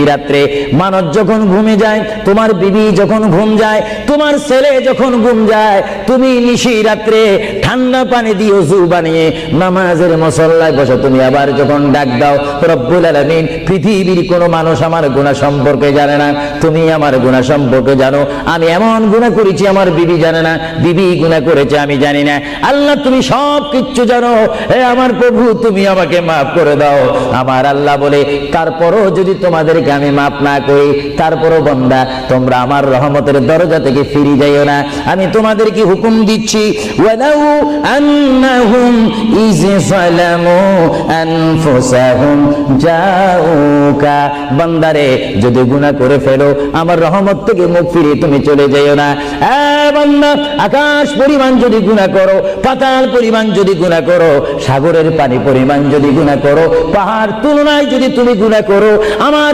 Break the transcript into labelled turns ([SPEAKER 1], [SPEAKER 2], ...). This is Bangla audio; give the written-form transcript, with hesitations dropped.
[SPEAKER 1] রাত্রে মানুষ যখন ঘুমে যায়, তোমার বিবি যখন ঘুম যায়, তোমার ছেলে যখন ঘুম যায়, তুমি নিশি রাত্রে ঠান্ডা পানি দিয়ে ওযু বানিয়ে নামাজের মুসল্লায় বসো। তুমি আবার যখন ডাক দাও, রব্বুল আলামিন, পৃথিবীর কোনো মানুষ আমার গুনাহ সম্পর্কে জানে না, তুমি আমার গুনাহ সম্পর্কে জানো। আমি এমন গুনাহ করেছি আমার বিবি জানে না, বিবি গুনাহ করেছে আমি জানি না। আল্লাহ তুমি সব কিচ্ছু জানো, হে আমার প্রভু তুমি আমাকে মাফ করে দাও। আমার আল্লাহ বলে, তারপরও যদি তোমাদের আমি মাফ না করি, তারপরও বান্দা তোমরা আমার রহমতের দরজা থেকে ফিরে যাইও না। আমি তোমাদেরকে হুকুম দিচ্ছি, ওয়ালাউ আন্নাহুম ইয যালামু আনফুসাহুম জাউকা, বান্দারে যদি গুনাহ করে ফেলো আমার রহমত থেকে মুখ ফিরিয়ে তুমি চলে যাইও না। বান্দা, আকাশ পরিমাণ যদি গুনাহ করো, পাতাল পরিমাণ যদি গুনাহ করো, সাগরের পানি পরিমাণ যদি গুনাহ করো, পাহাড় তুলনায় যদি তুমি গুনাহ করো, আমার